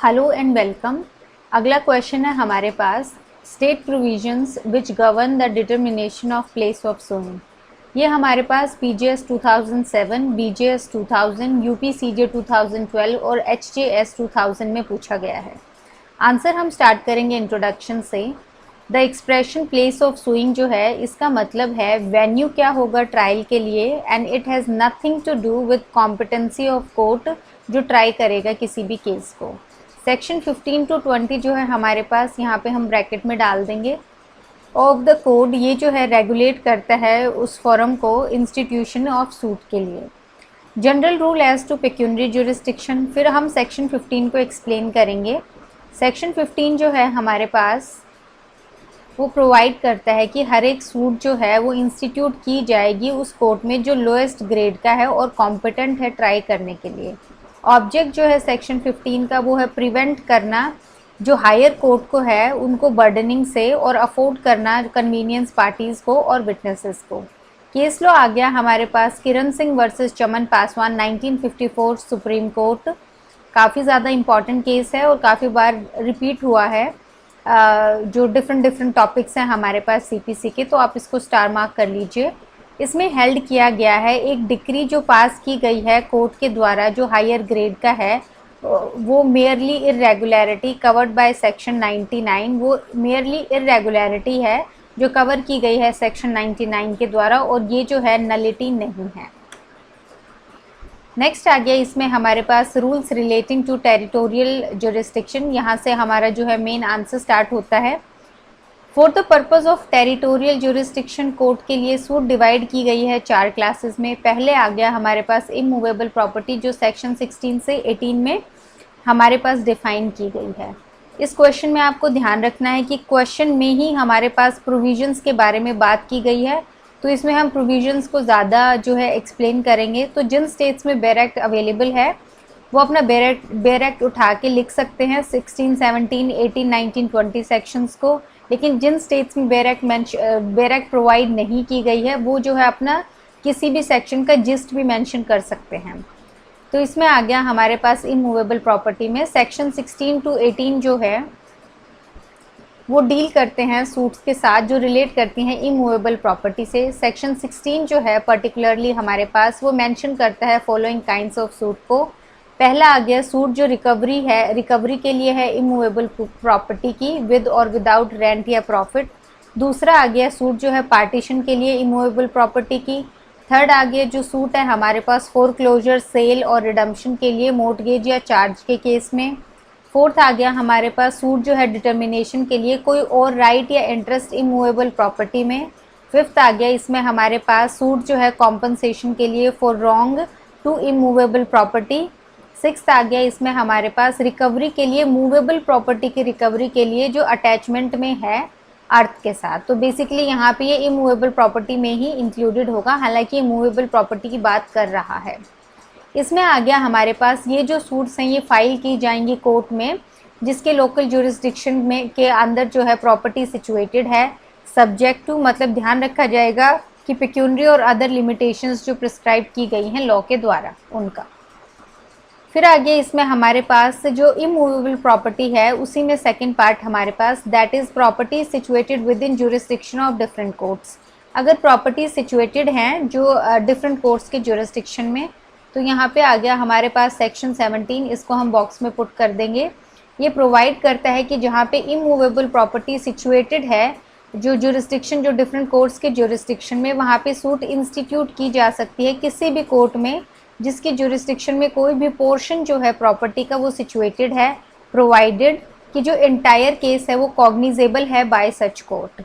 Hello and welcome. अगला question है हमारे पास, state provisions which govern the determination of place of suing. ये हमारे पास पीजीएस 2007, बीजीएस 2000, यूपीसीजे 2012 और एचजेएस 2000 में पूछा गया है। आंसर हम स्टार्ट करेंगे इंट्रोडक्शन से। The expression place of sewing जो है, इसका मतलब है वेन्यू क्या होगा ट्रायल के लिए, and it has nothing to do with competency of court जो ट्राई करेगा किसी भी केस को। सेक्शन 15 टू 20 जो है हमारे पास, यहाँ पे हम ब्रैकेट में डाल देंगे, ऑफ द कोड, ये जो है रेगुलेट करता है उस फॉरम को इंस्टीट्यूशन ऑफ सूट के लिए। General rule as to pecuniary jurisdiction, फिर हम सेक्शन 15 को एक्सप्लेन करेंगे। सेक्शन 15 जो है हमारे पास वो प्रोवाइड करता है कि हर एक सूट जो है वो इंस्टीट्यूट की जाएगी उस कोर्ट में जो लोएस्ट ग्रेड का है और कॉम्पिटेंट है ट्राई करने के लिए। ऑब्जेक्ट जो है सेक्शन 15 का वो है प्रिवेंट करना जो हायर कोर्ट को है उनको बर्डनिंग से, और अफोर्ड करना कन्वीनियंस पार्टीज़ को और विटनेसेस को। केस लॉ आ गया हमारे पास, किरण सिंह वर्सेस चमन पासवान 1954 सुप्रीम कोर्ट। काफ़ी ज़्यादा इम्पॉर्टेंट केस है और काफ़ी बार रिपीट हुआ है। जो डिफरेंट टॉपिक्स हैं हमारे पास सीपीसी के, तो आप इसको स्टार मार्क कर लीजिए। इसमें हेल्ड किया गया है एक डिक्री जो पास की गई है कोर्ट के द्वारा जो हायर ग्रेड का है, वो merely irregularity covered by section 99, वो मेयरली इरेगुलरिटी है जो कवर की गई है सेक्शन 99 के द्वारा, और ये जो है नलिटी नहीं है। नेक्स्ट आ गया इसमें हमारे पास rules relating to territorial jurisdiction. यहाँ से हमारा जो है मेन आंसर स्टार्ट होता है। For the purpose of territorial jurisdiction, court के लिए सूट डिवाइड की गई है 4 क्लासेस में। पहले आ गया हमारे पास इमूवेबल प्रॉपर्टी जो सेक्शन 16 से 18 में हमारे पास डिफाइन की गई है। इस क्वेश्चन में आपको ध्यान रखना है कि क्वेश्चन में ही हमारे पास प्रोविजंस के बारे में बात की गई है, तो इसमें हम प्रोविजंस को ज़्यादा जो है एक्सप्लेन करेंगे। तो जिन स्टेट्स में बेयर एक्ट अवेलेबल है वो अपना बेयर एक्ट उठा के लिख सकते हैं 16, 17, 18, 19, 20 सेक्शंस को। लेकिन जिन स्टेट्स में बेयर एक्ट प्रोवाइड नहीं की गई है वो जो है अपना किसी भी सेक्शन का जिस्ट भी मेंशन कर सकते हैं। तो इसमें आ गया हमारे पास इमूवेबल प्रॉपर्टी में सेक्शन 16 टू 18 जो है वो डील करते हैं सूट्स के साथ जो रिलेट करती हैं इमूवेबल प्रॉपर्टी से। सेक्शन 16 जो है पर्टिकुलरली हमारे पास वो मेंशन करता है फॉलोइंग काइंड्स ऑफ सूट को। पहला आ गया सूट जो रिकवरी है, रिकवरी के लिए है इमूवेबल प्रॉपर्टी की विद और विदाउट रेंट या प्रॉफिट। दूसरा आ गया सूट जो है पार्टीशन के लिए इमूवेबल प्रॉपर्टी की। थर्ड आ गया जो सूट है हमारे पास फोरक्लोजर, सेल और रिडम्पशन के लिए मोर्टगेज या चार्ज के केस में। फोर्थ आ गया हमारे पास सूट जो है डिटर्मिनेशन के लिए कोई और राइट या इंटरेस्ट इमूवेबल प्रॉपर्टी में। फिफ्थ आ गया इसमें हमारे पास सूट जो है कॉम्पनसेशन के लिए for wrong to immovable property. Sixth आ गया इसमें हमारे पास रिकवरी के लिए, मूवेबल प्रॉपर्टी की रिकवरी के लिए जो अटैचमेंट में है अर्थ के साथ। तो बेसिकली यहाँ पे ये इमूवेबल प्रॉपर्टी में ही इंक्लूडेड होगा, हालांकि इमूवेबल प्रॉपर्टी की बात कर रहा है। इसमें आ गया हमारे पास ये जो सूट्स हैं ये फाइल की जाएंगी कोर्ट में जिसके लोकल जुरिस्डिक्शन में के अंदर जो है प्रॉपर्टी सिचुएटेड है, सब्जेक्ट टू, मतलब ध्यान रखा जाएगा कि पेक्यूनरी और अदर लिमिटेशंस जो प्रिस्क्राइब की गई हैं लॉ के द्वारा उनका। फिर आगे इसमें हमारे पास जो इमूवेबल प्रॉपर्टी है उसी में सेकंड पार्ट हमारे पास, that is property situated within jurisdiction of different courts. अगर प्रॉपर्टी सिचुएटेड हैं जो डिफरेंट कोर्ट्स के जुरिस्डिक्शन में, तो यहाँ पे आ गया हमारे पास सेक्शन 17, इसको हम बॉक्स में पुट कर देंगे। ये प्रोवाइड करता है कि जहाँ पे इमूवेबल प्रॉपर्टी सिचुएटेड है जो जुरिस्डिक्शन, जो डिफरेंट कोर्ट्स के जुरिस्डिक्शन में, वहाँ पे सूट इंस्टीट्यूट की जा सकती है किसी भी कोर्ट में जिसकी जुरिस्डिक्शन में कोई भी पोर्शन जो है प्रॉपर्टी का वो सिचुएटेड है, प्रोवाइडेड कि जो एंटायर केस है वो कॉग्निजेबल है बाय सच कोर्ट।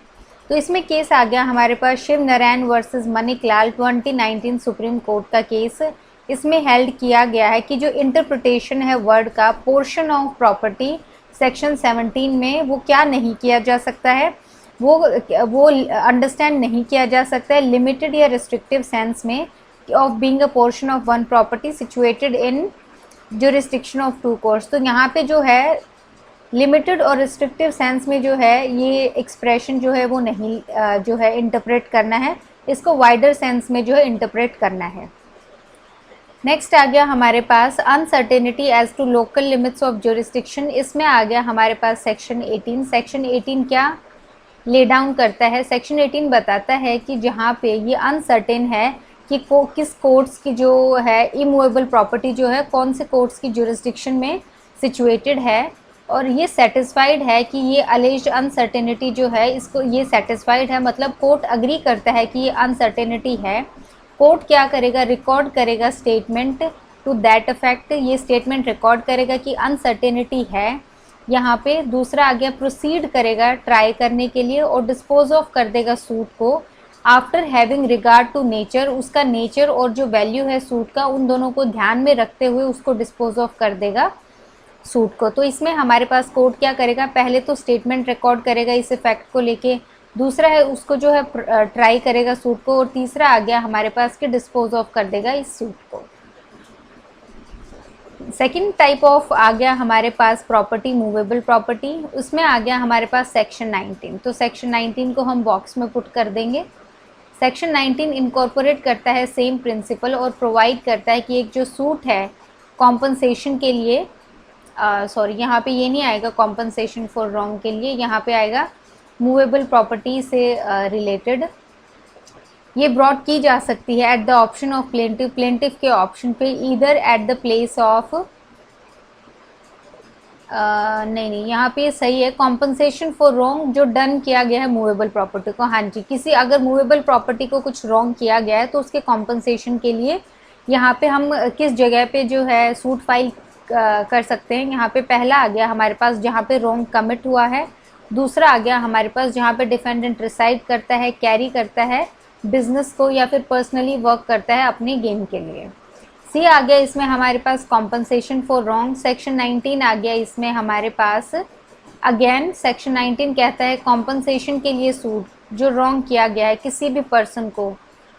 तो इसमें केस आ गया हमारे पास शिव नारायण वर्सेस मनिक लाल 2019 सुप्रीम कोर्ट का केस। इसमें हेल्ड किया गया है कि जो इंटरप्रिटेशन है वर्ड का पोर्शन ऑफ प्रॉपर्टी सेक्शन 17 में वो क्या नहीं किया जा सकता है, वो अंडरस्टैंड नहीं किया जा सकता है लिमिटेड या रिस्ट्रिक्टिव सेंस में of being a portion of one property situated in jurisdiction of two courts. तो यहाँ पे जो है लिमिटेड और रिस्ट्रिक्टिव सेंस में जो है ये एक्सप्रेशन जो है वो नहीं जो है इंटरप्रेट करना है, इसको वाइडर सेंस में जो है इंटरप्रेट करना है। नेक्स्ट आ गया हमारे पास uncertainty as to local limits of jurisdiction. इसमें आ गया हमारे पास सेक्शन 18। सेक्शन 18 क्या ले डाउन करता है? सेक्शन 18 बताता है कि जहाँ पे ये अनसर्टेन है कि किस कोर्ट्स की जो है इमूवेबल प्रॉपर्टी जो है कौन से कोर्ट्स की ज्यूरिसडिक्शन में सिचुएटेड है, और ये सेटिस्फाइड है कि ये अलेज्ड अनसर्टेनिटी जो है इसको ये सेटिस्फाइड है, मतलब कोर्ट अग्री करता है कि ये अनसर्टेनिटी है। कोर्ट क्या करेगा? रिकॉर्ड करेगा स्टेटमेंट टू दैट इफेक्ट। ये स्टेटमेंट रिकॉर्ड करेगा कि अनसर्टेनिटी है यहाँ पे। दूसरा आ गया प्रोसीड करेगा ट्राई करने के लिए और डिस्पोज ऑफ कर देगा सूट को after having regard to nature. उसका नेचर और जो वैल्यू है सूट का उन दोनों को ध्यान में रखते हुए उसको डिस्पोज ऑफ कर देगा सूट को। तो इसमें हमारे पास कोर्ट क्या करेगा? पहले तो स्टेटमेंट रिकॉर्ड करेगा इस इफेक्ट को लेके, दूसरा है उसको जो है ट्राई करेगा सूट को, और तीसरा आ गया हमारे पास कि डिस्पोज ऑफ कर देगा इस सूट को। सेकंड टाइप ऑफ आ गया हमारे पास प्रॉपर्टी मूवेबल प्रॉपर्टी। उसमें आ गया हमारे पास सेक्शन 19। तो सेक्शन 19 को हम बॉक्स में पुट कर देंगे। सेक्शन 19 इनकॉर्पोरेट करता है सेम प्रिंसिपल और प्रोवाइड करता है कि एक जो सूट है कॉम्पनसेशन के लिए, सॉरी यहाँ पे ये नहीं आएगा कॉम्पनसेशन फॉर रॉन्ग के लिए, यहाँ पे आएगा मूवेबल प्रॉपर्टी से रिलेटेड। ये ब्रॉड की जा सकती है at the option of plaintiff, plaintiff के ऑप्शन पे, either at the place of नहीं यहाँ पे सही है कॉम्पनसेशन फॉर रॉन्ग जो डन किया गया है मूवेबल प्रॉपर्टी को। हाँ जी, किसी अगर मूवेबल प्रॉपर्टी को कुछ रॉन्ग किया गया है तो उसके कॉम्पनसेशन के लिए यहाँ पे हम किस जगह पे जो है सूट फाइल कर सकते हैं। यहाँ पे पहला आ गया हमारे पास जहाँ पे रॉन्ग कमिट हुआ है, दूसरा आ गया हमारे पास जहाँ पे डिफेंडेंट रिसाइड करता है, कैरी करता है बिजनेस को या फिर पर्सनली वर्क करता है अपने गेम के लिए। सी आ गया इसमें हमारे पास कॉम्पनसेशन फॉर रॉन्ग। सेक्शन 19 आ गया इसमें हमारे पास, अगेन सेक्शन 19 कहता है कॉम्पनसेशन के लिए सूट जो रॉन्ग किया गया है किसी भी पर्सन को।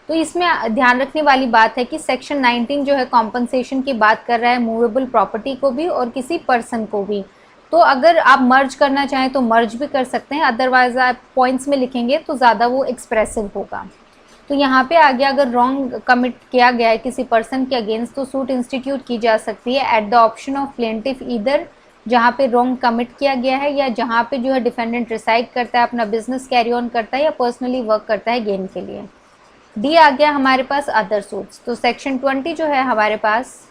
तो इसमें ध्यान रखने वाली बात है कि सेक्शन 19 जो है कॉम्पनसेशन की बात कर रहा है मूवेबल प्रॉपर्टी को भी और किसी पर्सन को भी। तो अगर आप मर्ज करना चाहें तो मर्ज भी कर सकते हैं, अदरवाइज आप पॉइंट्स में लिखेंगे तो ज़्यादा वो एक्सप्रेसिव होगा। तो यहाँ पे आ गया अगर रॉन्ग कमिट किया गया है किसी पर्सन के अगेंस्ट तो सूट इंस्टीट्यूट की जा सकती है at the option of plaintiff, either जहाँ पे रॉन्ग कमिट किया गया है या जहाँ पे जो है डिफेंडेंट रिसाइड करता है, अपना बिजनेस कैरी ऑन करता है या पर्सनली वर्क करता है गेन के लिए। डी आ गया हमारे पास अदर सूट्स। तो सेक्शन 20 जो है हमारे पास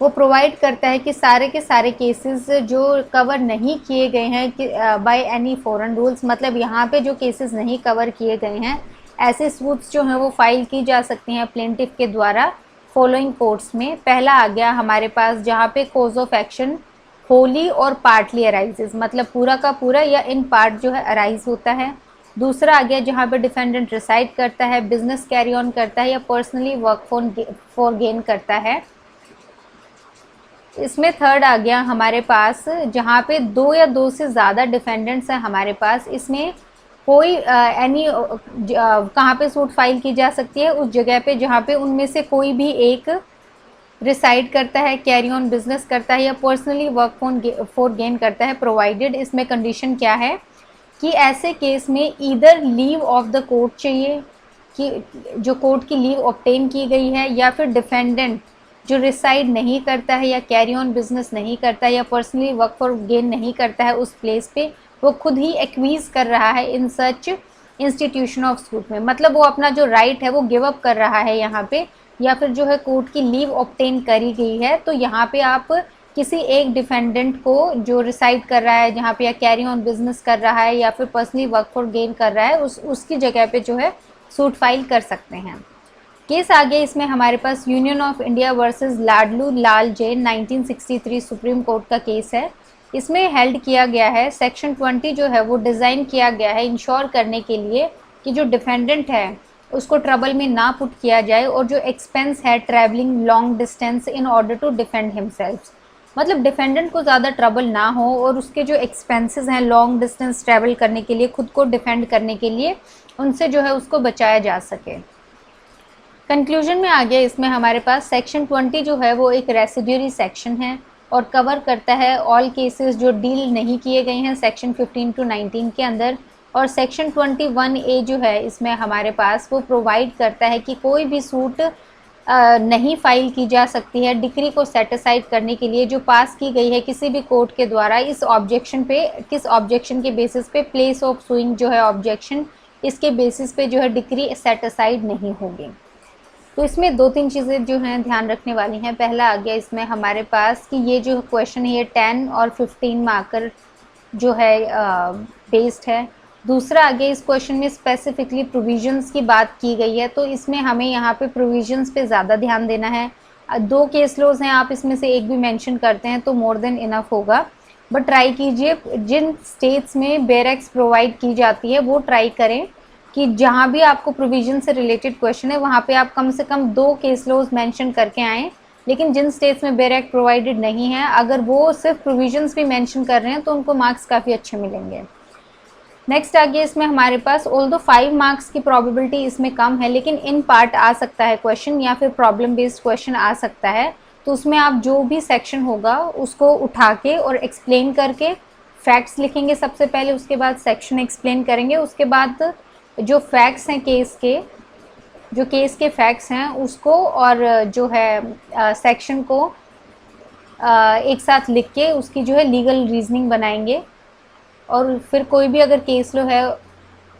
वो प्रोवाइड करता है कि सारे के सारे केसेस जो कवर नहीं किए गए हैं बाय एनी फॉरेन रूल्स, मतलब यहाँ पे जो केसेस नहीं कवर किए गए हैं ऐसे सूट्स जो हैं वो फाइल की जा सकती हैं प्लेंटिफ के द्वारा फॉलोइंग कोर्ट्स में। पहला आ गया हमारे पास जहाँ पे कॉज ऑफ एक्शन होली और पार्टली अराइजेस, मतलब पूरा का पूरा या इन पार्ट जो है अराइज होता है। दूसरा आ गया जहाँ पे डिफेंडेंट रिसाइड करता है, बिजनेस कैरी ऑन करता है या पर्सनली वर्क फॉर गेन करता है। इसमें थर्ड आ गया हमारे पास जहाँ पे दो या दो से ज़्यादा डिफेंडेंट्स हैं हमारे पास। इसमें कोई एनी कहाँ पे सूट फाइल की जा सकती है? उस जगह पे जहाँ पे उनमें से कोई भी एक रिसाइड करता है, कैरी ऑन बिजनेस करता है या पर्सनली वर्क फॉर गेन करता है, प्रोवाइडेड इसमें कंडीशन क्या है कि ऐसे केस में either leave of the court चाहिए कि जो कोर्ट की लीव ऑब्टेन की गई है, या फिर डिफेंडेंट जो रिसाइड नहीं करता है या कैरी ऑन बिजनेस नहीं करता है या पर्सनली वर्क फॉर गेन नहीं करता है उस प्लेस पे, वो खुद ही एक्वीज कर रहा है इन सच इंस्टीट्यूशन ऑफ सूट में, मतलब वो अपना जो राइट है वो गिव अप कर रहा है यहाँ पे, या फिर जो है कोर्ट की लीव ऑब्टेन करी गई है। तो यहाँ पे आप किसी एक डिफेंडेंट को जो रिसाइड कर रहा है जहाँ पे या कैरी ऑन बिजनेस कर रहा है या फिर पर्सनली वर्क फॉर गेन कर रहा है उसकी जगह पे जो है सूट फाइल कर सकते हैं। केस आगे इसमें हमारे पास union of India versus Ladlu Lal Jain 1963 supreme court का केस है। इसमें हेल्ड किया गया है सेक्शन 20 जो है वो डिज़ाइन किया गया है इंश्योर करने के लिए कि जो डिफेंडेंट है उसको ट्रबल में ना पुट किया जाए और जो एक्सपेंस है travelling long distance in order to defend himself, मतलब डिफेंडेंट को ज़्यादा ट्रबल ना हो और उसके जो एक्सपेंसेस हैं लॉन्ग डिस्टेंस ट्रैवल करने के लिए, खुद को डिफेंड करने के लिए, उनसे जो है उसको बचाया जा सके। कंक्लूजन में आ गया इसमें हमारे पास सेक्शन 20 जो है वो एक रेसिड्यूरी सेक्शन है और कवर करता है ऑल केसेस जो डील नहीं किए गए हैं सेक्शन 15 to 19 के अंदर। और सेक्शन 21A जो है इसमें हमारे पास वो प्रोवाइड करता है कि कोई भी सूट नहीं फाइल की जा सकती है डिक्री को सेटिसाइड करने के लिए जो पास की गई है किसी भी कोर्ट के द्वारा। इस ऑब्जेक्शन पे, किस ऑब्जेक्शन के बेसिस पे, प्लेस ऑफ सुइंग जो है ऑब्जेक्शन, इसके बेसिस पे जो है डिक्री सेटिसाइड नहीं होगी। तो इसमें 2-3 चीज़ें जो हैं ध्यान रखने वाली हैं। पहला आ गया इसमें हमारे पास कि ये जो क्वेश्चन है ये 10 और 15 मार्कर जो है बेस्ड है। दूसरा आगे इस क्वेश्चन में स्पेसिफिकली प्रोविजंस की बात की गई है, तो इसमें हमें यहाँ पे प्रोविजंस पे ज़्यादा ध्यान देना है। 2 केस लॉज हैं, आप इसमें से एक भी मेंशन करते हैं तो मोर देन इनफ होगा। बट ट्राई कीजिए जिन स्टेट्स में बेरेक्स प्रोवाइड की जाती है वो ट्राई करें कि जहाँ भी आपको प्रोविजन से रिलेटेड क्वेश्चन है वहाँ पे आप कम से कम 2 केस लॉज मेंशन करके आएँ। लेकिन जिन स्टेट्स में बेरेक्ट प्रोवाइडेड नहीं है, अगर वो सिर्फ प्रोविजंस भी मेंशन कर रहे हैं तो उनको मार्क्स काफ़ी अच्छे मिलेंगे। नेक्स्ट आ गया इसमें हमारे पास ऑल्दो 5 मार्क्स की प्रोबेबिलिटी इसमें कम है, लेकिन इन पार्ट आ सकता है क्वेश्चन या फिर प्रॉब्लम बेस्ड क्वेश्चन आ सकता है। तो उसमें आप जो भी सेक्शन होगा उसको उठा के और एक्सप्लेन करके फैक्ट्स लिखेंगे सबसे पहले, उसके बाद सेक्शन एक्सप्लेन करेंगे, उसके बाद जो फैक्ट्स हैं केस के फैक्ट्स हैं उसको और जो है सेक्शन को एक साथ लिख के उसकी जो है लीगल रीजनिंग बनाएंगे। और फिर कोई भी अगर केस लो है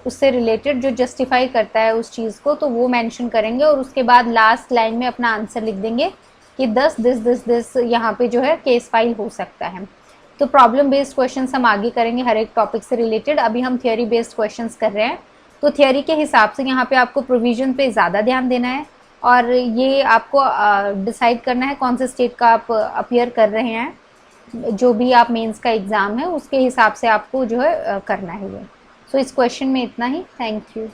उससे रिलेटेड जो जस्टिफाई करता है उस चीज़ को तो वो मेंशन करेंगे, और उसके बाद लास्ट लाइन में अपना आंसर लिख देंगे कि दिस यहाँ पे जो है केस फाइल हो सकता है। तो प्रॉब्लम बेस्ड क्वेश्चंस हम आगे करेंगे हर एक टॉपिक से रिलेटेड। अभी हम थियोरी बेस्ड क्वेश्चंस कर रहे हैं, तो थियोरी के हिसाब से यहाँ पे आपको प्रोविजन पे ज़्यादा ध्यान देना है और ये आपको डिसाइड करना है कौन से स्टेट का आप अपीयर कर रहे हैं। जो भी आप मेंस का एग्ज़ाम है उसके हिसाब से आपको जो है करना है ये। सो इस क्वेश्चन में इतना ही। Thank you.